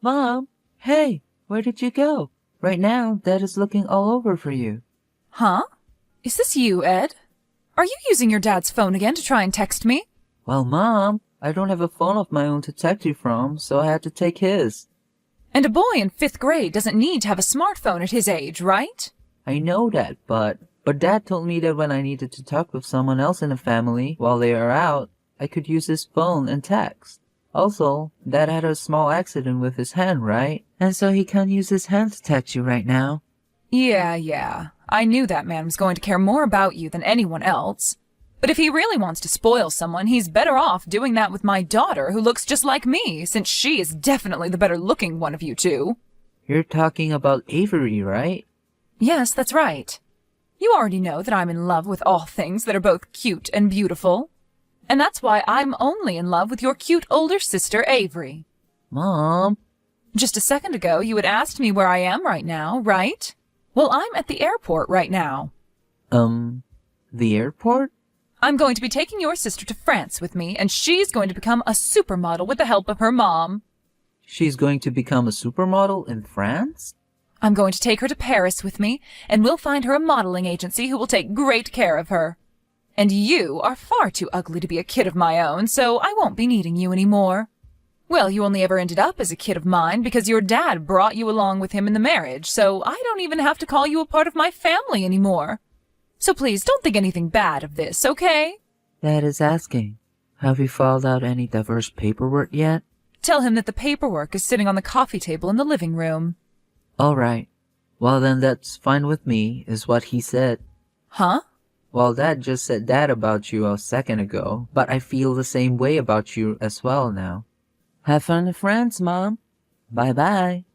Mom, hey, where did you go? Right now, Dad is looking all over for you. Huh? Is this you, Ed? Are you using your dad's phone again to try and text me? Well, Mom, I don't have a phone of my own to text you from, so I had to take his. And a boy in 5th grade doesn't need to have a smartphone at his age, right? I know that, but Dad told me that when I needed to talk with someone else in the family while they are out, I could use his phone and text. Also, Dad had a small accident with his hand, right? And so he can't use his hand to text you right now. Yeah. I knew that man was going to care more about you than anyone else. But if he really wants to spoil someone, he's better off doing that with my daughter, who looks just like me, since she is definitely the better-looking one of you two. You're talking about Avery, right? Yes, that's right. You already know that I'm in love with all things that are both cute and beautiful. And that's why I'm only in love with your cute older sister, Avery. Mom. Just a second ago, you had asked me where I am right now, right? Well, I'm at the airport right now. The airport? I'm going to be taking your sister to France with me, and she's going to become a supermodel with the help of her mom. She's going to become a supermodel in France? I'm going to take her to Paris with me, and we'll find her a modeling agency who will take great care of her. And you are far too ugly to be a kid of my own, so I won't be needing you anymore. Well, you only ever ended up as a kid of mine because your dad brought you along with him in the marriage, so I don't even have to call you a part of my family anymore. So please don't think anything bad of this, okay? Dad is asking, have you filed out any divorce paperwork yet? Tell him that the paperwork is sitting on the coffee table in the living room. All right. Well, then that's fine with me, is what he said. Huh? Well, Dad just said that about you a second ago, but I feel the same way about you as well now. Have fun in France, Mom. Bye-bye.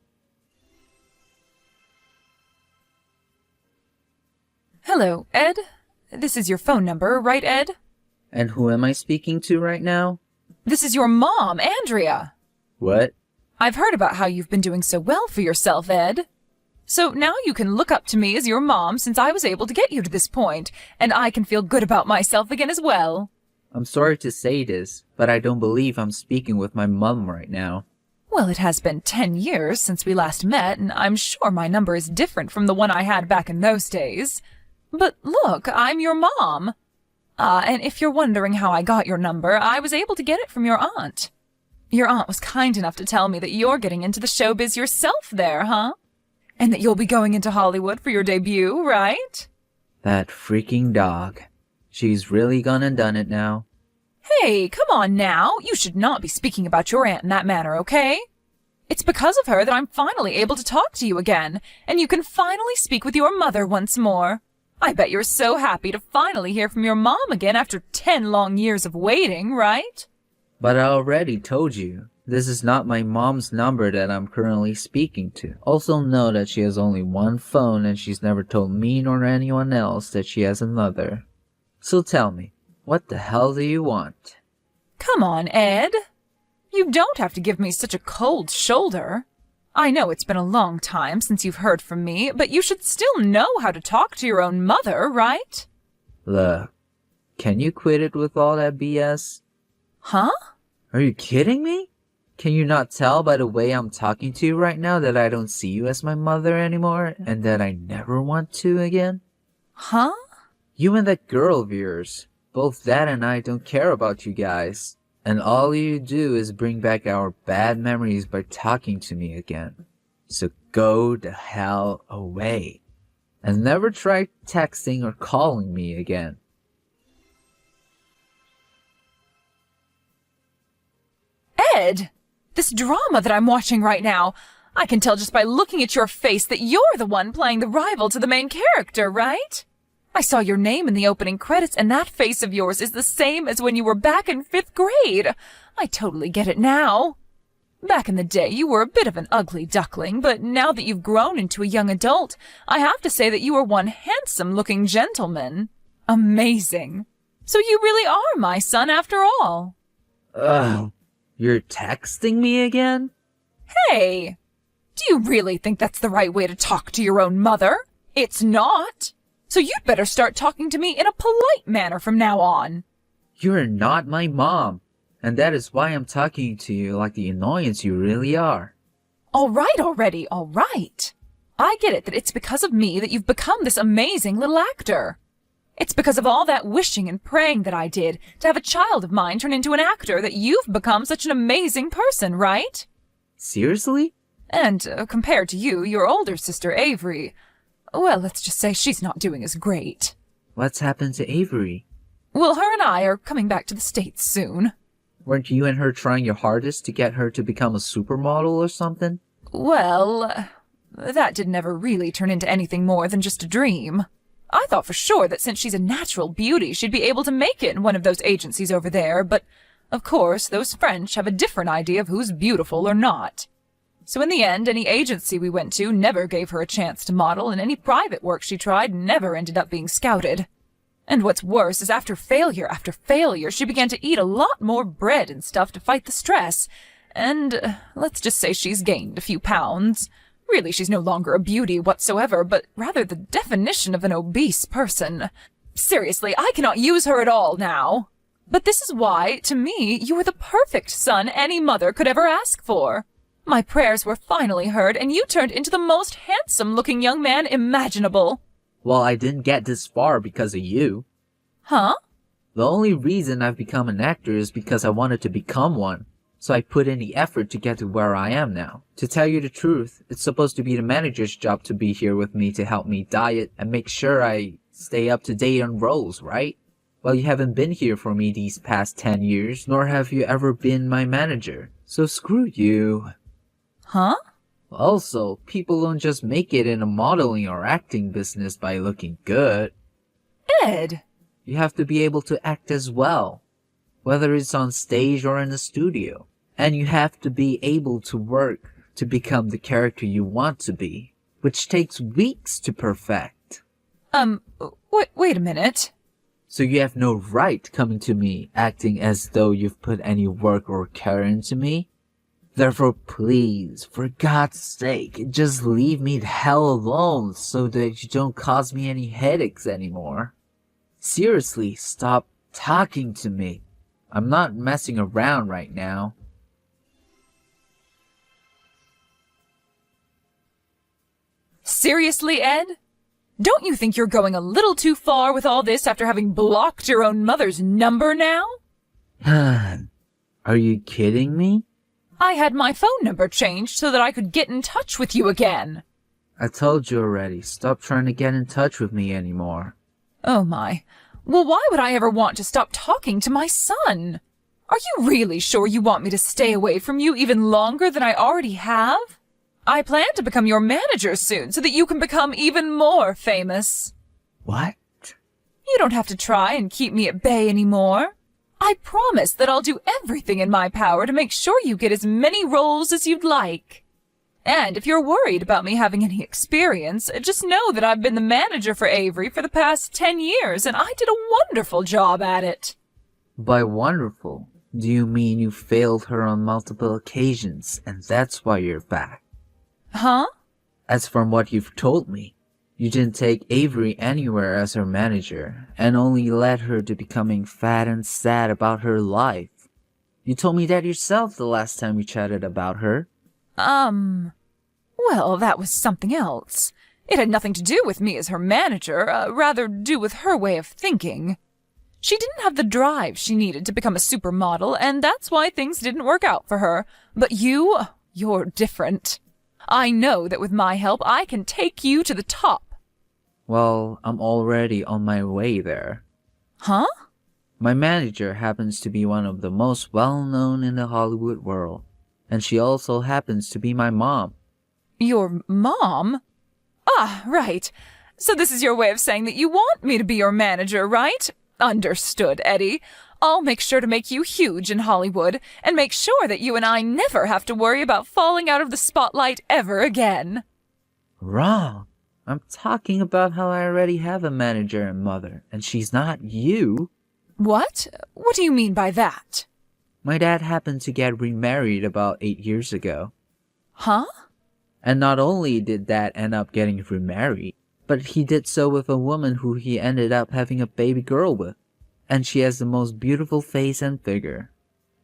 Hello, Ed. This is your phone number, right, Ed? And who am I speaking to right now? This is your mom, Andrea. What? I've heard about how you've been doing so well for yourself, Ed. So now you can look up to me as your mom since I was able to get you to this point, and I can feel good about myself again as well. I'm sorry to say this, but I don't believe I'm speaking with my mom right now. Well, it has been 10 years since we last met, and I'm sure my number is different from the one I had back in those days. But look, I'm your mom. And if you're wondering how I got your number, I was able to get it from your aunt. Your aunt was kind enough to tell me that you're getting into the showbiz yourself there, huh? And that you'll be going into Hollywood for your debut, right? That freaking dog. She's really gone and done it now. Hey, come on now. You should not be speaking about your aunt in that manner, okay? It's because of her that I'm finally able to talk to you again, and you can finally speak with your mother once more. I bet you're so happy to finally hear from your mom again after 10 long years of waiting, right? But I already told you, this is not my mom's number that I'm currently speaking to. Also know that she has only one phone and she's never told me nor anyone else that she has another. So tell me, what the hell do you want? Come on, Ed. You don't have to give me such a cold shoulder. I know it's been a long time since you've heard from me, but you should still know how to talk to your own mother, right? Look, can you quit it with all that BS? Huh? Are you kidding me? Can you not tell by the way I'm talking to you right now that I don't see you as my mother anymore and that I never want to again? Huh? You and that girl of yours, both Dad and I don't care about you guys. And all you do is bring back our bad memories by talking to me again. So go the hell away. And never try texting or calling me again. Ed! This drama that I'm watching right now, I can tell just by looking at your face that you're the one playing the rival to the main character, right? I saw your name in the opening credits, and that face of yours is the same as when you were back in 5th grade. I totally get it now. Back in the day, you were a bit of an ugly duckling, but now that you've grown into a young adult, I have to say that you are one handsome-looking gentleman. Amazing. So you really are my son after all. Ugh, you're texting me again? Hey, do you really think that's the right way to talk to your own mother? It's not. So you'd better start talking to me in a polite manner from now on. You're not my mom, and that is why I'm talking to you like the annoyance you really are. All right already, all right. I get it that it's because of me that you've become this amazing little actor. It's because of all that wishing and praying that I did to have a child of mine turn into an actor that you've become such an amazing person, right? Seriously? And compared to you, your older sister Avery, well, let's just say she's not doing as great. What's happened to Avery? Well, her and I are coming back to the States soon. Weren't you and her trying your hardest to get her to become a supermodel or something? Well, that didn't ever really turn into anything more than just a dream. I thought for sure that since she's a natural beauty, she'd be able to make it in one of those agencies over there, but of course, those French have a different idea of who's beautiful or not. So in the end, any agency we went to never gave her a chance to model, and any private work she tried never ended up being scouted. And what's worse is after failure, she began to eat a lot more bread and stuff to fight the stress. And let's just say she's gained a few pounds. Really, she's no longer a beauty whatsoever, but rather the definition of an obese person. Seriously, I cannot use her at all now. But this is why, to me, you were the perfect son any mother could ever ask for. My prayers were finally heard, and you turned into the most handsome-looking young man imaginable. Well, I didn't get this far because of you. Huh? The only reason I've become an actor is because I wanted to become one. So I put in the effort to get to where I am now. To tell you the truth, it's supposed to be the manager's job to be here with me to help me diet and make sure I stay up to date on roles, right? Well, you haven't been here for me these past 10 years, nor have you ever been my manager. So screw you. Huh? Also, people don't just make it in a modeling or acting business by looking good. Ed! You have to be able to act as well, whether it's on stage or in the studio. And you have to be able to work to become the character you want to be, which takes weeks to perfect. Wait a minute. So you have no right coming to me acting as though you've put any work or care into me? Therefore, please, for God's sake, just leave me the hell alone so that you don't cause me any headaches anymore. Seriously, stop talking to me. I'm not messing around right now. Seriously, Ed? Don't you think you're going a little too far with all this after having blocked your own mother's number now? Are you kidding me? I had my phone number changed so that I could get in touch with you again. I told you already, stop trying to get in touch with me anymore. Oh my. Well, why would I ever want to stop talking to my son? Are you really sure you want me to stay away from you even longer than I already have? I plan to become your manager soon so that you can become even more famous. What? You don't have to try and keep me at bay anymore. I promise that I'll do everything in my power to make sure you get as many roles as you'd like. And if you're worried about me having any experience, just know that I've been the manager for Avery for the past 10 years, and I did a wonderful job at it. By wonderful, do you mean you failed her on multiple occasions, and that's why you're back? Huh? As from what you've told me, you didn't take Avery anywhere as her manager, and only led her to becoming fat and sad about her life. You told me that yourself the last time we chatted about her. Well, that was something else. It had nothing to do with me as her manager, rather do with her way of thinking. She didn't have the drive she needed to become a supermodel, and that's why things didn't work out for her. But you're different. I know that with my help, I can take you to the top. Well, I'm already on my way there. Huh? My manager happens to be one of the most well-known in the Hollywood world, and she also happens to be my mom. Your mom? Ah, right. So this is your way of saying that you want me to be your manager, right? Understood, Eddie. I'll make sure to make you huge in Hollywood, and make sure that you and I never have to worry about falling out of the spotlight ever again. Wrong. I'm talking about how I already have a manager and mother, and she's not you. What? What do you mean by that? My dad happened to get remarried about 8 years ago. Huh? And not only did Dad end up getting remarried, but he did so with a woman who he ended up having a baby girl with. And she has the most beautiful face and figure.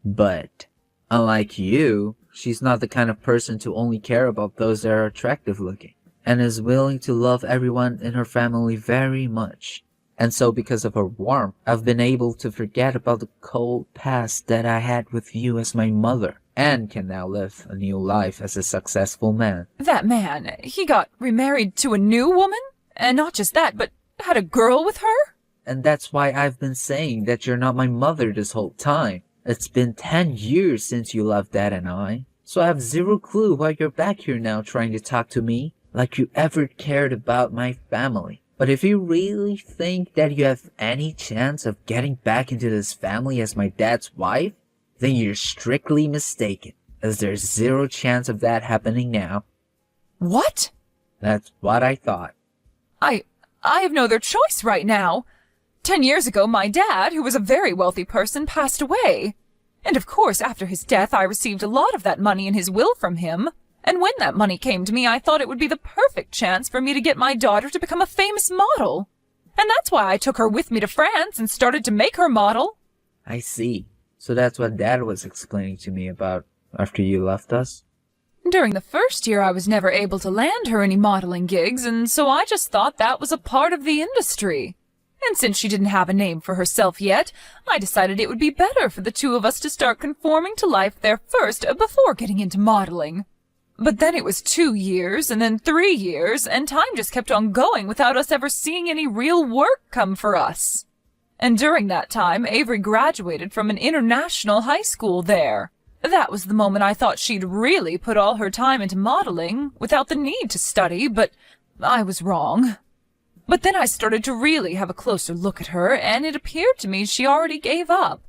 But, unlike you, she's not the kind of person to only care about those that are attractive looking, and is willing to love everyone in her family very much. And so because of her warmth, I've been able to forget about the cold past that I had with you as my mother, and can now live a new life as a successful man. That man, he got remarried to a new woman? And not just that, but had a girl with her? And that's why I've been saying that you're not my mother this whole time. It's been 10 years since you left Dad and I, so I have zero clue why you're back here now trying to talk to me like you ever cared about my family. But if you really think that you have any chance of getting back into this family as my dad's wife, then you're strictly mistaken, as there's zero chance of that happening now. What? That's what I thought. I have no other choice right now. 10 years ago, my dad, who was a very wealthy person, passed away. And of course, after his death, I received a lot of that money in his will from him. And when that money came to me, I thought it would be the perfect chance for me to get my daughter to become a famous model. And that's why I took her with me to France and started to make her model. I see. So that's what Dad was explaining to me about after you left us? During the first year, I was never able to land her any modeling gigs, and so I just thought that was a part of the industry. And since she didn't have a name for herself yet, I decided it would be better for the two of us to start conforming to life there first before getting into modeling. But then it was 2 years, and then 3 years, and time just kept on going without us ever seeing any real work come for us. And during that time, Avery graduated from an international high school there. That was the moment I thought she'd really put all her time into modeling without the need to study, but I was wrong. But then I started to really have a closer look at her, and it appeared to me she already gave up.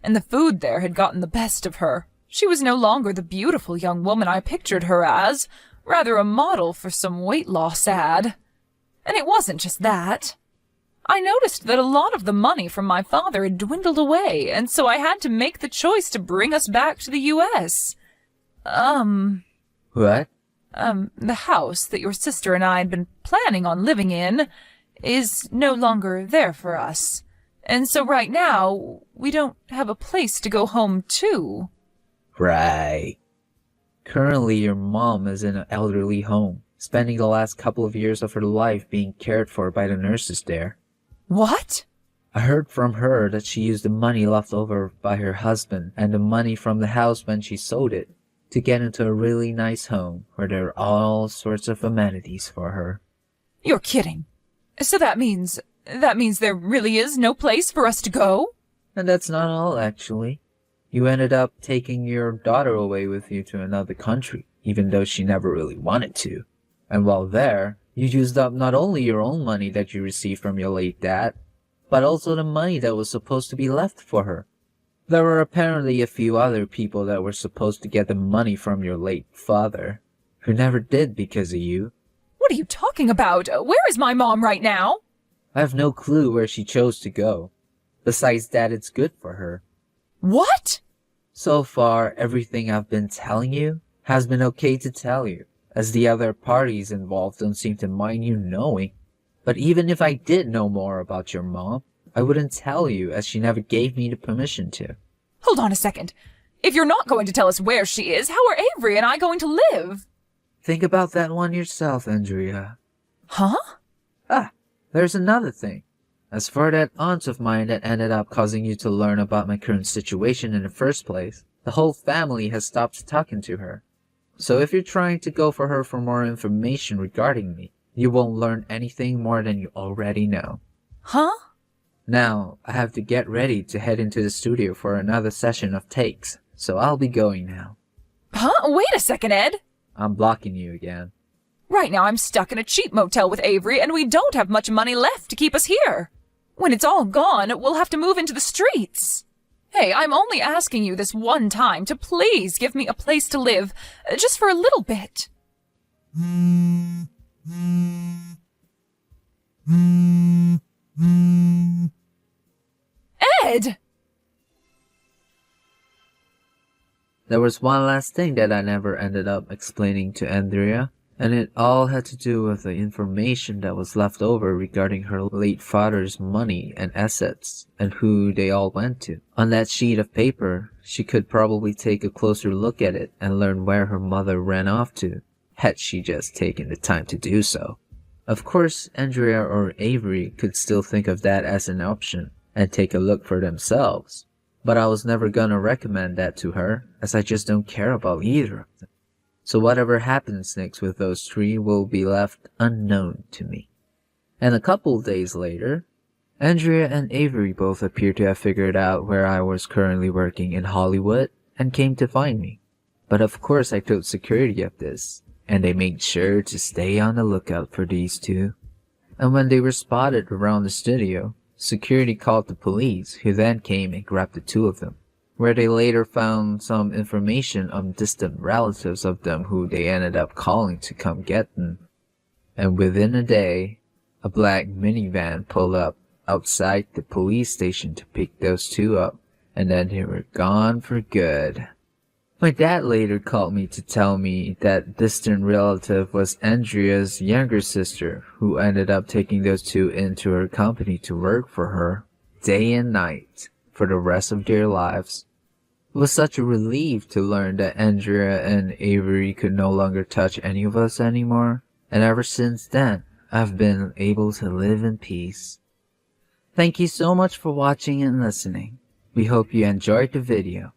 And the food there had gotten the best of her. She was no longer the beautiful young woman I pictured her as, rather a model for some weight loss ad. And it wasn't just that. I noticed that a lot of the money from my father had dwindled away, and so I had to make the choice to bring us back to the U.S. What? The house that your sister and I had been planning on living in is no longer there for us. And so right now, we don't have a place to go home to. Right. Currently, your mom is in an elderly home, spending the last couple of years of her life being cared for by the nurses there. What? I heard from her that she used the money left over by her husband and the money from the house when she sold it to get into a really nice home where there are all sorts of amenities for her. You're kidding. So that means there really is no place for us to go? And that's not all, actually. You ended up taking your daughter away with you to another country, even though she never really wanted to. And while there, you used up not only your own money that you received from your late dad, but also the money that was supposed to be left for her. There were apparently a few other people that were supposed to get the money from your late father, who never did because of you. What are you talking about? Where is my mom right now? I have no clue where she chose to go. Besides that, it's good for her. What? So far, everything I've been telling you has been okay to tell you, as the other parties involved don't seem to mind you knowing. But even if I did know more about your mom, I wouldn't tell you, as she never gave me the permission to. Hold on a second. If you're not going to tell us where she is, how are Avery and I going to live? Think about that one yourself, Andrea. Huh? There's another thing. As for that aunt of mine that ended up causing you to learn about my current situation in the first place, the whole family has stopped talking to her. So if you're trying to go for her for more information regarding me, you won't learn anything more than you already know. Huh? Now, I have to get ready to head into the studio for another session of takes, so I'll be going now. Huh? Wait a second, Ed. I'm blocking you again. Right now I'm stuck in a cheap motel with Avery, and we don't have much money left to keep us here. When it's all gone, we'll have to move into the streets. Hey, I'm only asking you this one time to please give me a place to live, just for a little bit. Ed! There was one last thing that I never ended up explaining to Andrea, And it all had to do with the information that was left over regarding her late father's money and assets and who they all went to. On that sheet of paper, she could probably take a closer look at it and learn where her mother ran off to, had she just taken the time to do so. Of course, Andrea or Avery could still think of that as an option and take a look for themselves, but I was never gonna recommend that to her, as I just don't care about either of them. So whatever happens next with those three will be left unknown to me. And a couple days later, Andrea and Avery both appeared to have figured out where I was currently working in Hollywood and came to find me. But of course I told security of this, and they made sure to stay on the lookout for these two. And when they were spotted around the studio, security called the police, who then came and grabbed the two of them, where they later found some information on distant relatives of them who they ended up calling to come get them. And within a day, a black minivan pulled up outside the police station to pick those two up, and then they were gone for good. My dad later called me to tell me that distant relative was Andrea's younger sister, who ended up taking those two into her company to work for her, day and night, for the rest of their lives. It was such a relief to learn that Andrea and Avery could no longer touch any of us anymore, and ever since then, I've been able to live in peace. Thank you so much for watching and listening. We hope you enjoyed the video.